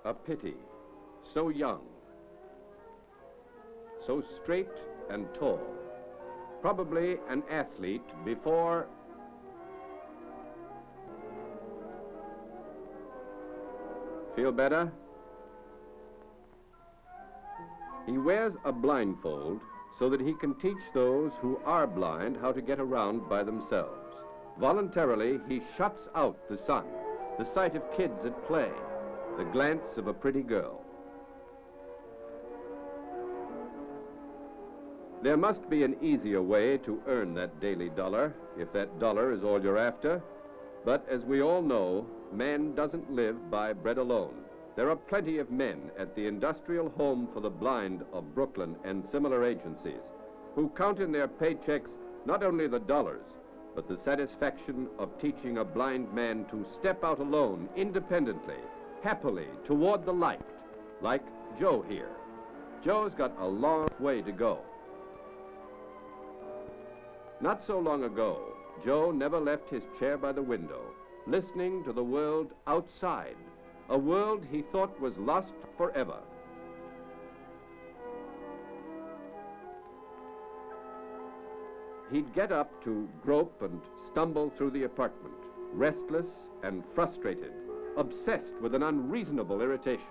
A pity, so young, so straight and tall, probably an athlete before. Feel better? He wears a blindfold so that he can teach those who are blind how to get around by themselves. Voluntarily, he shuts out the sun, the sight of kids at play, the glance of a pretty girl. There must be an easier way to earn that daily dollar, if that dollar is all you're after. But as we all know, man doesn't live by bread alone. There are plenty of men at the Industrial Home for the Blind of Brooklyn and similar agencies who count in their paychecks not only the dollars, but the satisfaction of teaching a blind man to step out alone, independently, happily, toward the light, like Joe here. Joe's got a long way to go. Not so long ago, Joe never left his chair by the window, listening to the world outside, a world he thought was lost forever. He'd get up to grope and stumble through the apartment, restless and frustrated, obsessed with an unreasonable irritation.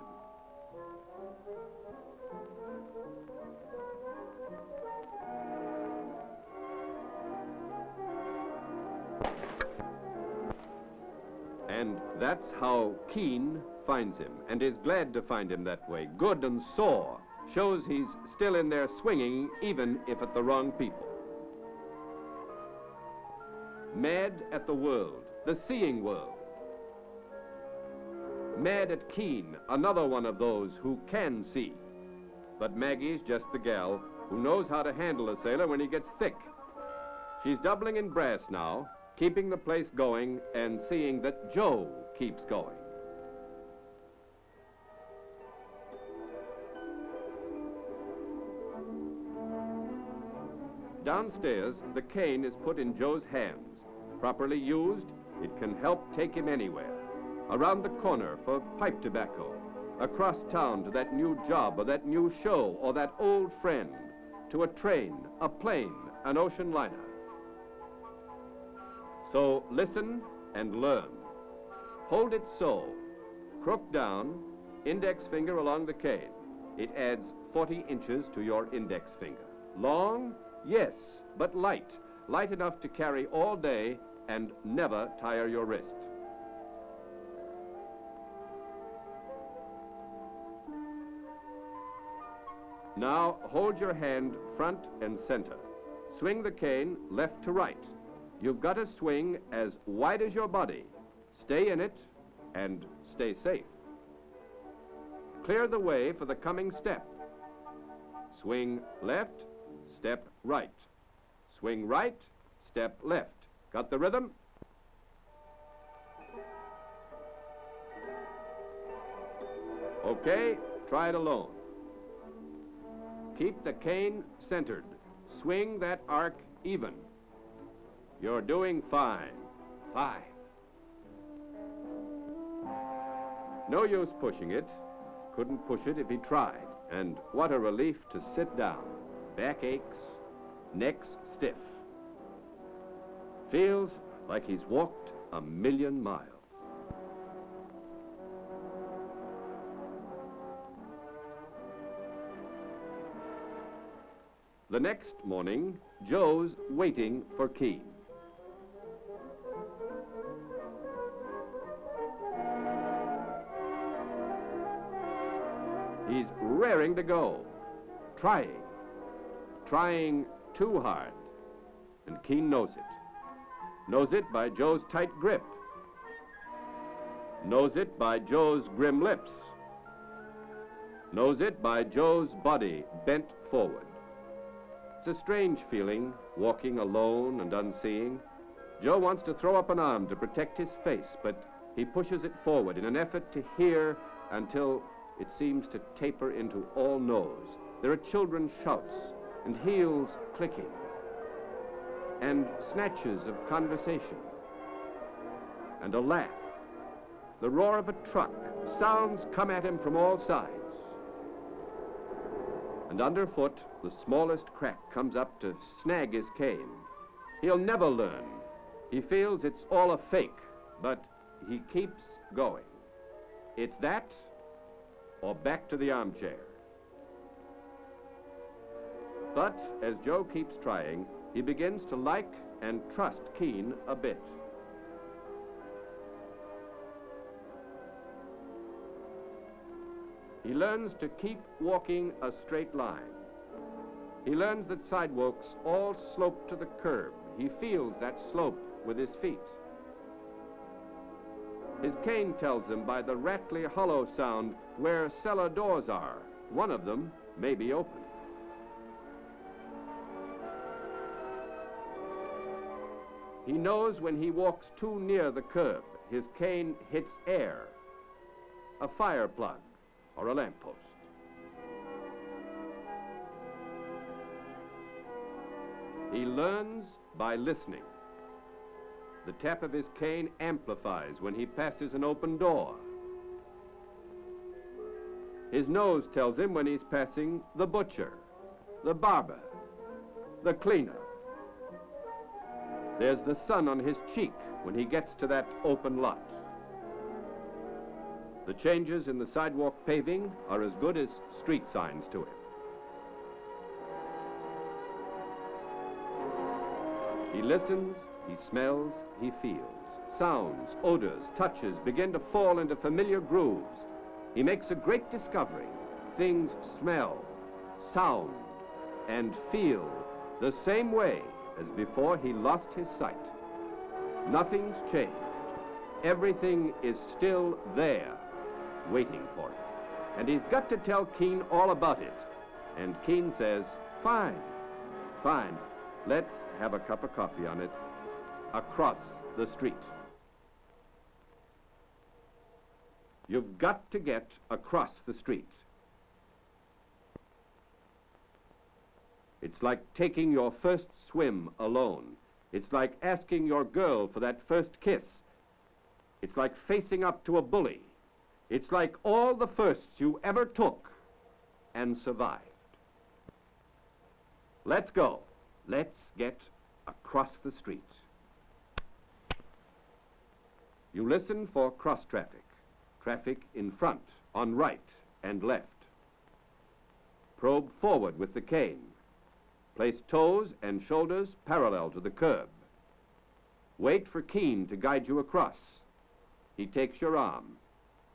And that's how Keen finds him, and is glad to find him that way, good and sore. Shows he's still in there swinging, even if at the wrong people. Mad at the world, the seeing world. Mad at Keen, another one of those who can see. But Maggie's just the gal who knows how to handle a sailor when he gets thick. She's doubling in brass now, keeping the place going and seeing that Joe keeps going. Downstairs, the cane is put in Joe's hands. Properly used, it can help take him anywhere. Around the corner for pipe tobacco, across town to that new job or that new show or that old friend, to a train, a plane, an ocean liner. So listen and learn. Hold it so. Crook down, index finger along the cane. It adds 40 inches to your index finger. Long? Yes, but light. Light enough to carry all day and never tire your wrist. Now hold your hand front and center. Swing the cane left to right. You've got to swing as wide as your body. Stay in it and stay safe. Clear the way for the coming step. Swing left, step right. Swing right, step left. Got the rhythm? Okay, try it alone. Keep the cane centered. Swing that arc even. You're doing fine. 5. No use pushing it. Couldn't push it if he tried. And what a relief to sit down. Back aches, neck's stiff. Feels like he's walked 1,000,000 miles. The next morning, Joe's waiting for Keen. He's raring to go, trying too hard, and Keen knows it. Knows it by Joe's tight grip. Knows it by Joe's grim lips. Knows it by Joe's body bent forward. It's a strange feeling, walking alone and unseeing. Joe wants to throw up an arm to protect his face, but he pushes it forward in an effort to hear until it seems to taper into all nose. There are children's shouts and heels clicking and snatches of conversation and a laugh the roar of a truck. Sounds come at him from all sides. And underfoot, the smallest crack comes up to snag his cane. He'll never learn. He feels it's all a fake, but he keeps going. It's that or back to the armchair. But as Joe keeps trying, he begins to like and trust Keen a bit. He learns to keep walking a straight line. He learns that sidewalks all slope to the curb. He feels that slope with his feet. His cane tells him by the rattly, hollow sound where cellar doors are. One of them may be open. He knows when he walks too near the curb, his cane hits air, a fire plug, or a lamppost. He learns by listening. The tap of his cane amplifies when he passes an open door. His nose tells him when he's passing the butcher, the barber, the cleaner. There's the sun on his cheek when he gets to that open lot. The changes in the sidewalk paving are as good as street signs to him. He listens, he smells, he feels. Sounds, odors, touches begin to fall into familiar grooves. He makes a great discovery. Things smell, sound, and feel the same way as before he lost his sight. Nothing's changed. Everything is still there, waiting for him. And he's got to tell Keen all about it. And Keen says, fine, fine. Let's have a cup of coffee on it across the street. You've got to get across the street. It's like taking your first swim alone. It's like asking your girl for that first kiss. It's like facing up to a bully. It's like all the firsts you ever took and survived. Let's go. Let's get across the street. You listen for cross traffic. Traffic in front, on right and left. Probe forward with the cane. Place toes and shoulders parallel to the curb. Wait for Keen to guide you across. He takes your arm.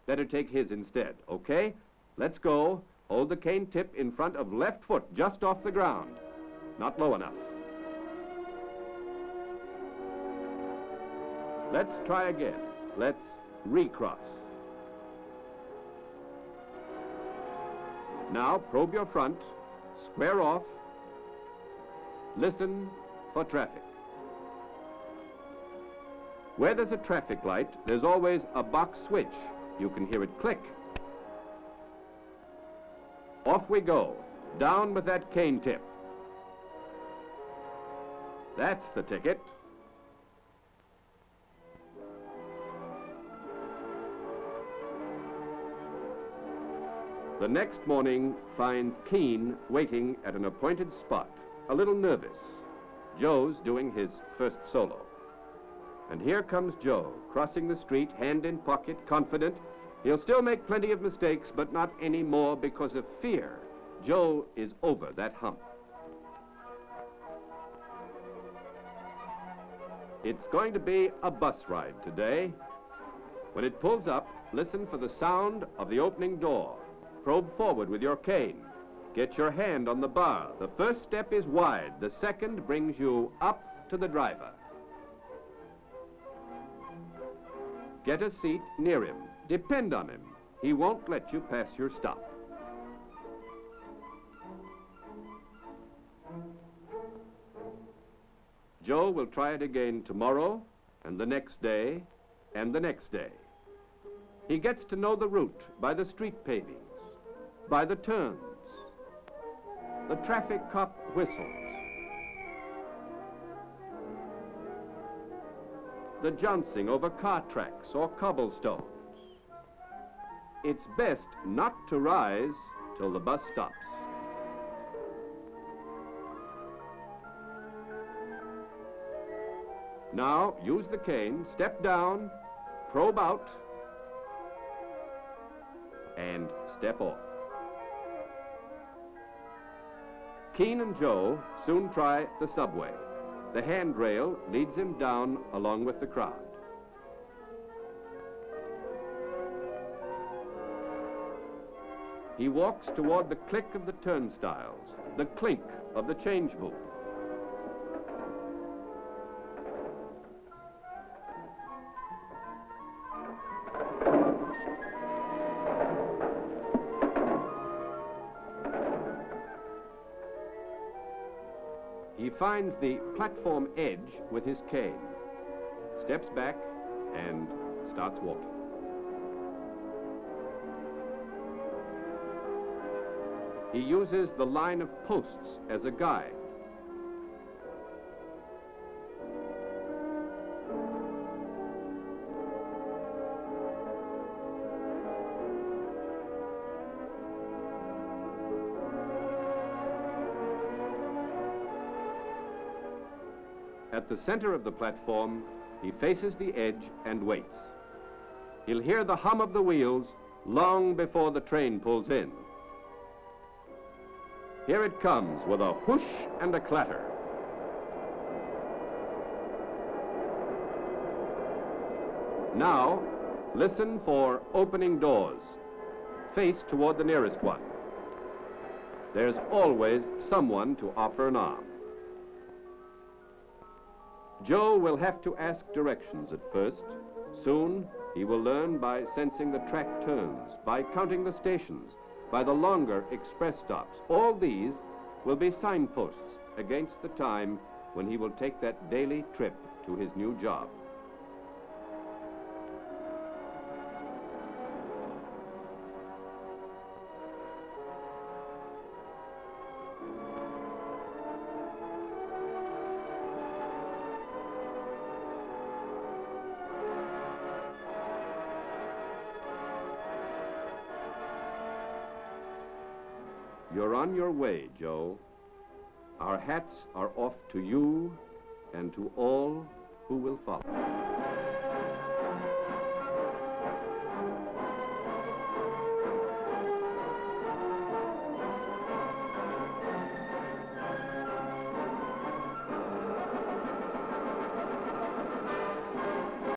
Better take his instead, okay? Let's go. Hold the cane tip in front of left foot, just off the ground. Not low enough. Let's try again. Let's recross. Now probe your front, square off, listen for traffic. Where there's a traffic light, there's always a box switch. You can hear it click. Off we go, down with that cane tip. That's the ticket. The next morning finds Keen waiting at an appointed spot, a little nervous. Joe's doing his first solo. And here comes Joe, crossing the street, hand in pocket, confident. He'll still make plenty of mistakes, but not any more because of fear. Joe is over that hump. It's going to be a bus ride today. When it pulls up, listen for the sound of the opening door. Probe forward with your cane. Get your hand on the bar. The first step is wide. The second brings you up to the driver. Get a seat near him. Depend on him. He won't let you pass your stop. Joe will try it again tomorrow, and the next day, and the next day. He gets to know the route by the street pavings, by the turns, the traffic cop whistles, the jouncing over car tracks or cobblestones. it's best not to rise till the bus stops. Now, use the cane, step down, probe out, and step off. Keen and Joe soon try the subway. The handrail leads him down along with the crowd. He walks toward the click of the turnstiles, the clink of the change booth. He finds the platform edge with his cane, steps back, and starts walking. He uses the line of posts as a guide. At the center of the platform, he faces the edge and waits. He'll hear the hum of the wheels long before the train pulls in. Here it comes with a whoosh and a clatter. Now, listen for opening doors. Face toward the nearest one. There's always someone to offer an arm. Joe will have to ask directions at first. Soon, he will learn by sensing the track turns, by counting the stations, by the longer express stops. All these will be signposts against the time when he will take that daily trip to his new job. You're on your way, Joe. Our hats are off to you and to all who will follow.